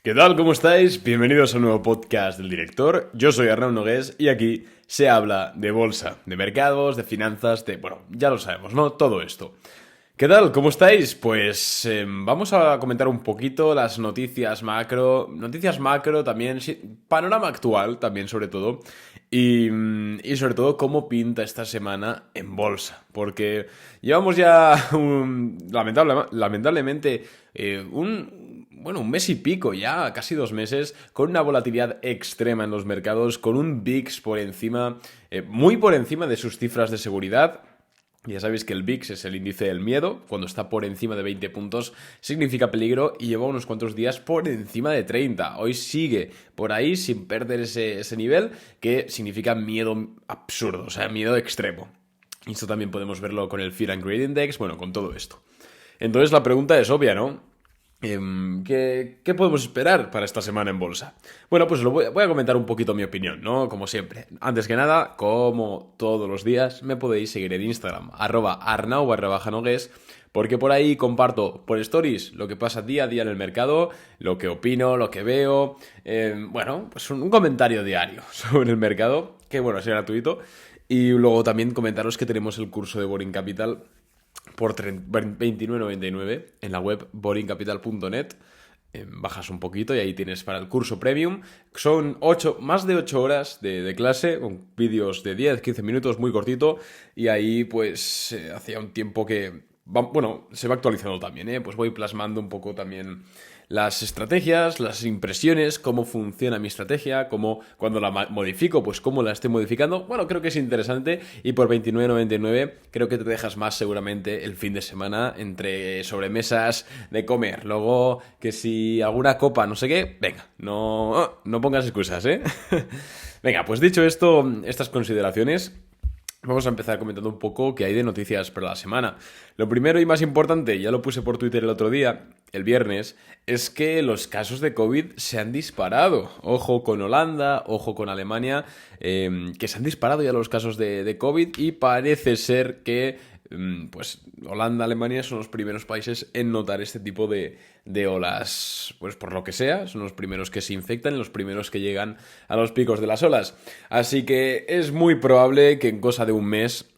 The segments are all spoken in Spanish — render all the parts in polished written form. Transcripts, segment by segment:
¿Qué tal? ¿Cómo estáis? Bienvenidos a un nuevo podcast del director. Yo soy Arnau Nogués y aquí se habla de bolsa, de mercados, de finanzas, bueno, ya lo sabemos, ¿no? Todo esto. ¿Qué tal? ¿Cómo estáis? Pues vamos a comentar un poquito las noticias macro también, sí, panorama actual también sobre todo, y sobre todo cómo pinta esta semana en bolsa, porque llevamos ya lamentablemente un mes y pico ya, casi 2 meses, con una volatilidad extrema en los mercados, con un VIX por encima, muy por encima de sus cifras de seguridad. Ya sabéis que el VIX es el índice del miedo. Cuando está por encima de 20 puntos significa peligro y lleva unos cuantos días por encima de 30. Hoy sigue por ahí sin perder ese nivel, que significa miedo absurdo, o sea, miedo extremo. Y esto también podemos verlo con el Fear and Greed Index, bueno, con todo esto. Entonces la pregunta es obvia, ¿no? ¿Qué podemos esperar para esta semana en bolsa? Bueno, pues voy a comentar un poquito mi opinión, ¿no? Como siempre. Antes que nada, como todos los días, me podéis seguir en Instagram, @arnau_nogues, porque por ahí comparto por stories lo que pasa día a día en el mercado, lo que opino, lo que veo, pues un comentario diario sobre el mercado, que bueno, es gratuito. Y luego también comentaros que tenemos el curso de Boring Capital por 29,99 en la web boringcapital.net. Bajas un poquito y ahí tienes para el curso premium. Son más de 8 horas de clase, con vídeos de 10-15 minutos, muy cortito. Y ahí pues hacía un tiempo que se va actualizando también, ¿eh? Pues voy plasmando un poco también las estrategias, las impresiones, cómo funciona mi estrategia, cómo cuando la modifico, pues cómo la estoy modificando. Bueno, creo que es interesante y por 29,99 creo que te dejas más seguramente el fin de semana entre sobremesas de comer. Luego que si alguna copa, no sé qué, venga, no pongas excusas, ¿eh? Venga, pues dicho esto, estas consideraciones, vamos a empezar comentando un poco qué hay de noticias para la semana. Lo primero y más importante, ya lo puse por Twitter el otro día, el viernes, es que los casos de COVID se han disparado. Ojo con Holanda, ojo con Alemania, que se han disparado ya los casos de COVID y parece ser que pues Holanda, Alemania son los primeros países en notar este tipo de olas, pues por lo que sea, son los primeros que se infectan, los primeros que llegan a los picos de las olas. Así que es muy probable que en cosa de un mes,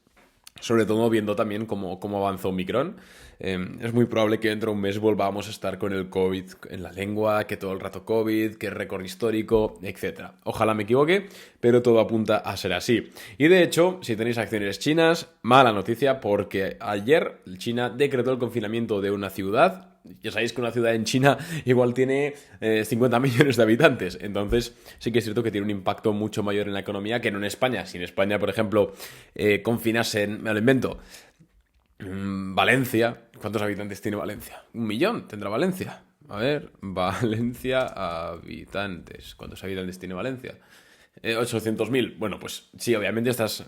sobre todo viendo también cómo avanza Omicron, es muy probable que dentro de un mes volvamos a estar con el COVID en la lengua, que todo el rato COVID, que récord histórico, etc. Ojalá me equivoque, pero todo apunta a ser así. Y de hecho, si tenéis acciones chinas, mala noticia, porque ayer China decretó el confinamiento de una ciudad. Ya sabéis que una ciudad en China igual tiene 50 millones de habitantes. Entonces sí que es cierto que tiene un impacto mucho mayor en la economía que no en España. Si en España, por ejemplo, confinasen, me lo invento, Valencia. ¿Cuántos habitantes tiene Valencia? 1 millón tendrá Valencia. A ver, Valencia, habitantes. ¿Cuántos habitantes tiene Valencia? 800.000. Bueno, pues sí, obviamente estás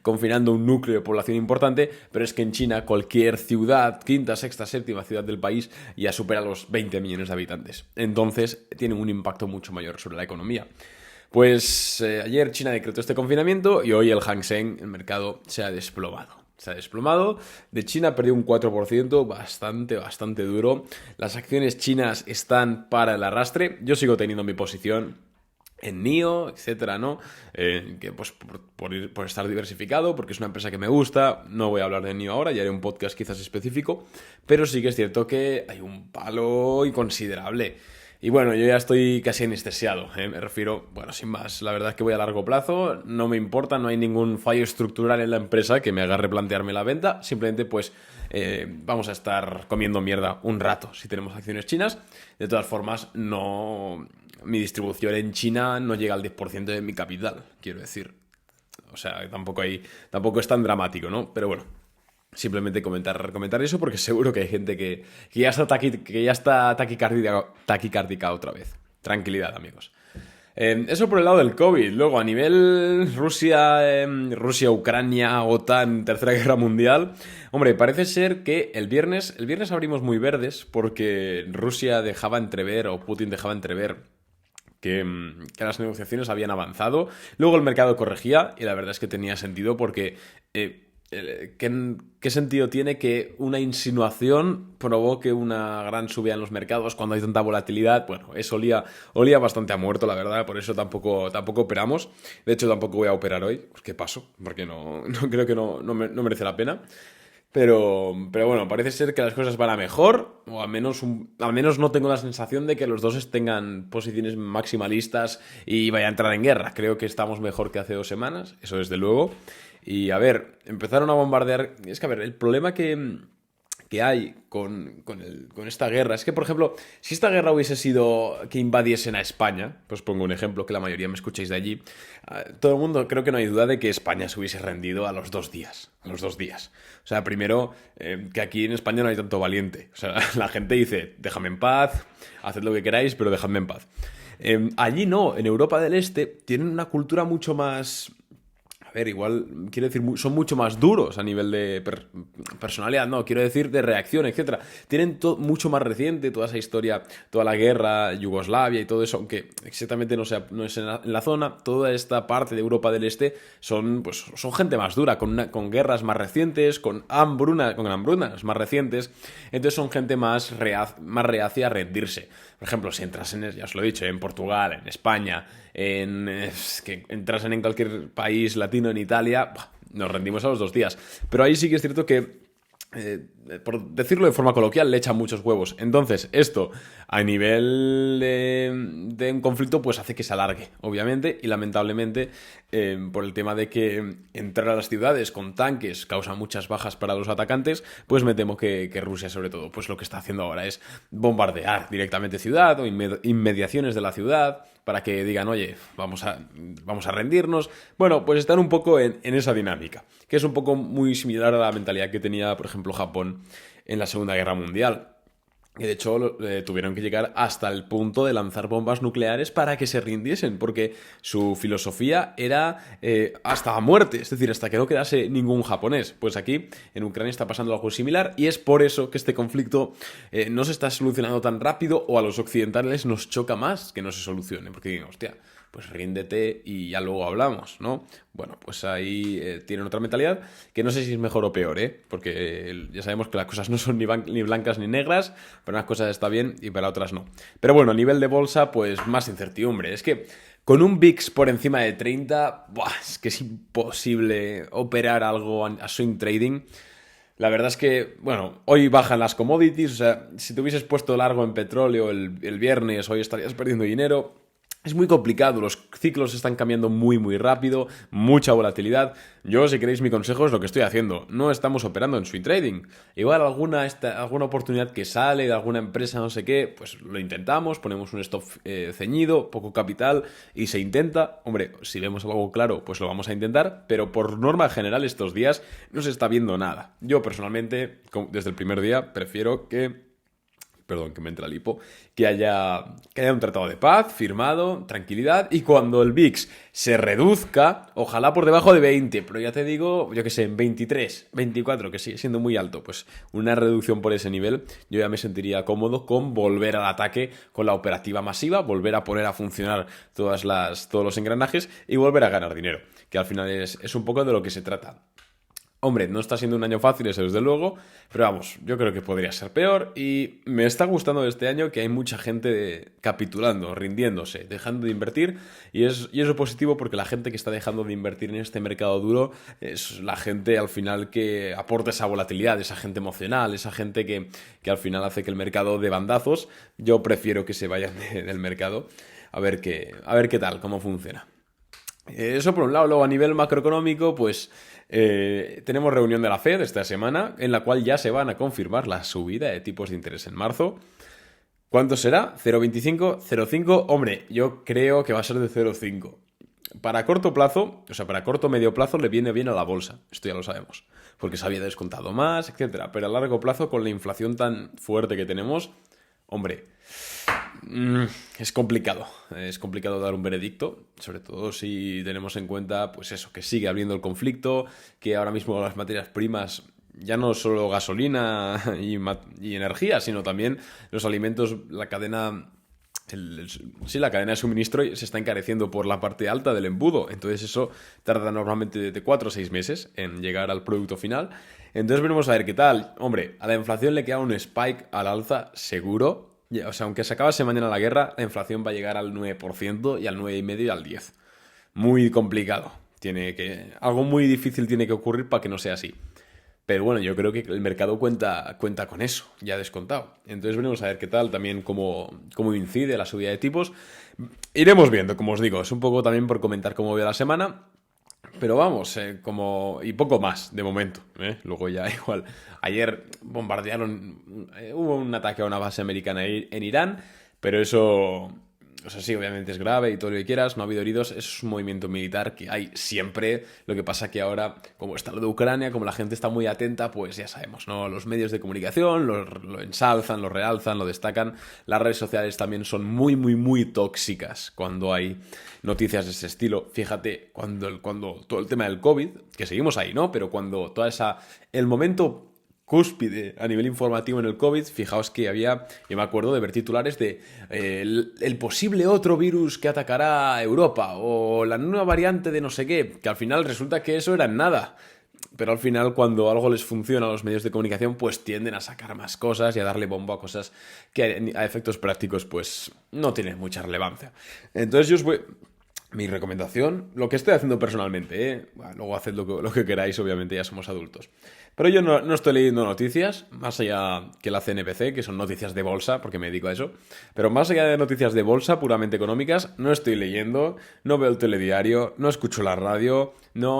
confinando un núcleo de población importante, pero es que en China cualquier ciudad, quinta, sexta, séptima ciudad del país, ya supera los 20 millones de habitantes. Entonces tienen un impacto mucho mayor sobre la economía. Pues ayer China decretó este confinamiento y hoy el Hang Seng, el mercado, se ha desplomado. Se ha desplomado. De China perdió un 4%, bastante duro. Las acciones chinas están para el arrastre. Yo sigo teniendo mi posición en NIO, etcétera, ¿no? Que pues por estar diversificado, porque es una empresa que me gusta. No voy a hablar de NIO ahora, ya haré un podcast quizás específico, pero sí que es cierto que hay un palo inconsiderable. Y bueno, yo ya estoy casi anestesiado, me refiero, bueno, sin más, la verdad es que voy a largo plazo, no me importa, no hay ningún fallo estructural en la empresa que me haga replantearme la venta, simplemente pues vamos a estar comiendo mierda un rato si tenemos acciones chinas. De todas formas, mi distribución en China no llega al 10% de mi capital, quiero decir. O sea, tampoco es tan dramático, ¿no? Pero bueno, simplemente comentar eso porque seguro que hay gente que ya está, taquicárdica otra vez. Tranquilidad, amigos. Eso por el lado del COVID. Luego, a nivel Rusia, Ucrania, OTAN, Tercera Guerra Mundial, hombre, parece ser que el viernes abrimos muy verdes porque Rusia dejaba entrever, o Putin dejaba entrever, que las negociaciones habían avanzado. Luego el mercado corregía y la verdad es que tenía sentido porque ¿qué sentido tiene que una insinuación provoque una gran subida en los mercados cuando hay tanta volatilidad? Bueno, eso olía bastante a muerto, la verdad, por eso tampoco operamos. De hecho, tampoco voy a operar hoy. Pues, ¿qué paso? Porque no creo que no merece la pena. Pero bueno, parece ser que las cosas van a mejor, o al menos no tengo la sensación de que los dos tengan posiciones maximalistas y vaya a entrar en guerra. Creo que estamos mejor que hace 2 semanas, eso desde luego. Y a ver, empezaron a bombardear. Es que a ver, el problema que hay con esta guerra es que, por ejemplo, si esta guerra hubiese sido que invadiesen a España, pues pongo un ejemplo que la mayoría me escucháis de allí, todo el mundo creo que no hay duda de que España se hubiese rendido a los 2 días. A los 2 días. O sea, primero, que aquí en España no hay tanto valiente. O sea, la gente dice, déjame en paz, haced lo que queráis, pero dejadme en paz. Allí no, en Europa del Este tienen una cultura mucho más... A ver, igual, quiero decir, son mucho más duros a nivel de personalidad, no, quiero decir de reacción, etcétera. Tienen mucho más reciente toda esa historia, toda la guerra, Yugoslavia y todo eso, aunque exactamente no es en la zona, toda esta parte de Europa del Este son gente más dura, con guerras más recientes, con hambrunas más recientes, entonces son gente más reacia a rendirse. Por ejemplo, si entras ya os lo he dicho, en Portugal, en España, que entras en cualquier país latino, en Italia, nos rendimos a los 2 días. Pero ahí sí que es cierto que, por decirlo de forma coloquial, le echan muchos huevos. Entonces, esto, a nivel de un conflicto, pues hace que se alargue, obviamente, y lamentablemente, por el tema de que entrar a las ciudades con tanques causa muchas bajas para los atacantes, pues me temo que Rusia, sobre todo, pues lo que está haciendo ahora es bombardear directamente ciudad o inmediaciones de la ciudad, para que digan, oye, vamos a rendirnos. Bueno, pues están un poco en esa dinámica, que es un poco muy similar a la mentalidad que tenía, por ejemplo, Japón en la Segunda Guerra Mundial. Y de hecho tuvieron que llegar hasta el punto de lanzar bombas nucleares para que se rindiesen, porque su filosofía era hasta la muerte, es decir, hasta que no quedase ningún japonés. Pues aquí en Ucrania está pasando algo similar y es por eso que este conflicto no se está solucionando tan rápido, o a los occidentales nos choca más que no se solucione, porque digan, hostia, pues ríndete y ya luego hablamos, ¿no? Bueno, pues ahí tienen otra mentalidad, que no sé si es mejor o peor, ¿eh? Porque ya sabemos que las cosas no son ni blancas ni negras, para unas cosas está bien y para otras no. Pero bueno, a nivel de bolsa, pues más incertidumbre. Es que con un VIX por encima de 30, es que es imposible operar algo a swing trading. La verdad es que, bueno, hoy bajan las commodities, o sea, si te hubieses puesto largo en petróleo el viernes, hoy estarías perdiendo dinero. Es muy complicado, los ciclos están cambiando muy muy rápido, mucha volatilidad. Yo, si queréis mi consejo, es lo que estoy haciendo. No estamos operando en swing trading. Igual alguna oportunidad que sale de alguna empresa, no sé qué, pues lo intentamos, ponemos un stop ceñido, poco capital y se intenta. Hombre, si vemos algo claro, pues lo vamos a intentar, pero por norma general estos días no se está viendo nada. Yo personalmente, desde el primer día, prefiero que... Perdón, que me entra el hipo, que haya un tratado de paz firmado, tranquilidad, y cuando el VIX se reduzca, ojalá por debajo de 20, pero ya te digo, yo que sé, en 23, 24, que sigue siendo muy alto, pues una reducción por ese nivel, yo ya me sentiría cómodo con volver al ataque con la operativa masiva, volver a poner a funcionar todos los engranajes y volver a ganar dinero, que al final es un poco de lo que se trata. Hombre, no está siendo un año fácil, eso desde luego, pero vamos, yo creo que podría ser peor y me está gustando de este año que hay mucha gente capitulando, rindiéndose, dejando de invertir y eso positivo porque la gente que está dejando de invertir en este mercado duro es la gente al final que aporta esa volatilidad, esa gente emocional, esa gente que al final hace que el mercado dé bandazos. Yo prefiero que se vayan del mercado a ver qué tal, cómo funciona. Eso por un lado. Luego a nivel macroeconómico, pues tenemos reunión de la Fed esta semana en la cual ya se van a confirmar la subida de tipos de interés en marzo. ¿Cuánto será? ¿0,25? ¿0,5? Hombre, yo creo que va a ser de 0,5. Para corto plazo, o sea, para corto o medio plazo le viene bien a la bolsa, esto ya lo sabemos, porque se había descontado más, etcétera. Pero a largo plazo, con la inflación tan fuerte que tenemos, hombre, es complicado dar un veredicto, sobre todo si tenemos en cuenta, pues eso, que sigue habiendo el conflicto, que ahora mismo las materias primas, ya no solo gasolina y energía, sino también los alimentos, la cadena sí, la cadena de suministro se está encareciendo por la parte alta del embudo. Entonces eso tarda normalmente de 4 o 6 meses en llegar al producto final. Entonces veremos a ver qué tal. Hombre, a la inflación le queda un spike al alza seguro. O sea, aunque se acabase mañana la guerra, la inflación va a llegar al 9% y al 9,5% y al 10%. Muy complicado. Algo muy difícil tiene que ocurrir para que no sea así. Pero bueno, yo creo que el mercado cuenta con eso, ya descontado. Entonces veremos a ver qué tal, también cómo incide la subida de tipos. Iremos viendo, como os digo, es un poco también por comentar cómo veo la semana. Pero vamos, y poco más de momento. Luego ya igual, ayer bombardearon, hubo un ataque a una base americana en Irán, pero eso... O sea, sí, obviamente es grave y todo lo que quieras, no ha habido heridos, es un movimiento militar que hay siempre. Lo que pasa que ahora, como está lo de Ucrania, como la gente está muy atenta, pues ya sabemos, ¿no? Los medios de comunicación lo ensalzan, lo realzan, lo destacan. Las redes sociales también son muy, muy, muy tóxicas cuando hay noticias de ese estilo. Fíjate, cuando todo el tema del COVID, que seguimos ahí, ¿no? Pero cuando el momento cúspide a nivel informativo en el COVID, fijaos que yo me acuerdo de ver titulares de el posible otro virus que atacará a Europa o la nueva variante de no sé qué, que al final resulta que eso era nada. Pero al final, cuando algo les funciona a los medios de comunicación, pues tienden a sacar más cosas y a darle bombo a cosas que a efectos prácticos pues no tienen mucha relevancia. Entonces mi recomendación, lo que estoy haciendo personalmente, bueno, luego haced lo que queráis, obviamente ya somos adultos. Pero yo no estoy leyendo noticias, más allá que la CNBC, que son noticias de bolsa, porque me dedico a eso. Pero más allá de noticias de bolsa puramente económicas, no estoy leyendo, no veo el telediario, no escucho la radio,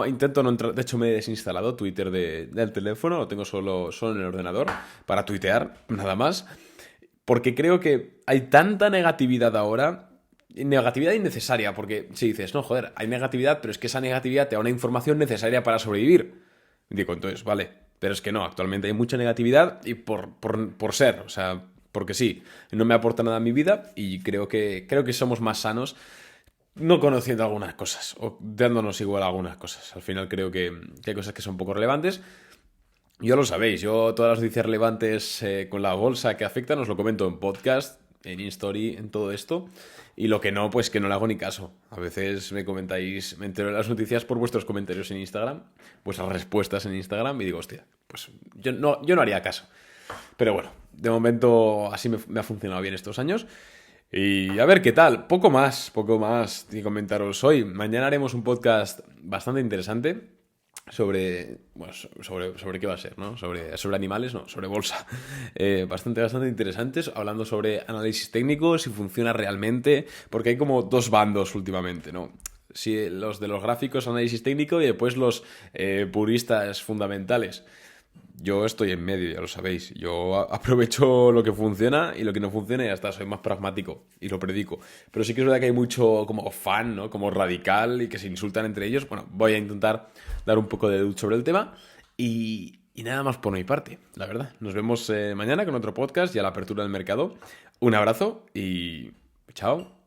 intento no entrar. De hecho, me he desinstalado Twitter del teléfono, lo tengo solo en el ordenador para tuitear, nada más. Porque creo que hay tanta negatividad ahora. Negatividad innecesaria, porque si dices, no, joder, hay negatividad, pero es que esa negatividad te da una información necesaria para sobrevivir. Digo, entonces, vale, pero es que no, actualmente hay mucha negatividad y por ser, o sea, porque sí, no me aporta nada a mi vida y creo que somos más sanos no conociendo algunas cosas o dándonos igual a algunas cosas. Al final creo que hay cosas que son poco relevantes. Ya lo sabéis, yo todas las noticias relevantes con la bolsa que afectan os lo comento en podcast, en Instory, en todo esto. Y lo que no, pues que no le hago ni caso. A veces me entero de las noticias por vuestros comentarios en Instagram, vuestras respuestas en Instagram, y digo, hostia, pues yo no haría caso. Pero bueno, de momento así me ha funcionado bien estos años. Y a ver qué tal, poco más que comentaros hoy. Mañana haremos un podcast bastante interesante sobre qué va a ser, ¿no? Sobre animales, no, sobre bolsa. Bastante interesantes, hablando sobre análisis técnico, si funciona realmente, porque hay como dos bandos últimamente, ¿no? Si los de los gráficos, análisis técnico, y después los puristas fundamentales. Yo estoy en medio, ya lo sabéis. Yo aprovecho lo que funciona y lo que no funciona y ya está. Soy más pragmático y lo predico. Pero sí que es verdad que hay mucho como fan, ¿no? Como radical y que se insultan entre ellos. Bueno, voy a intentar dar un poco de luz sobre el tema y nada más por mi parte, la verdad. Nos vemos mañana con otro podcast y a la apertura del mercado. Un abrazo y chao.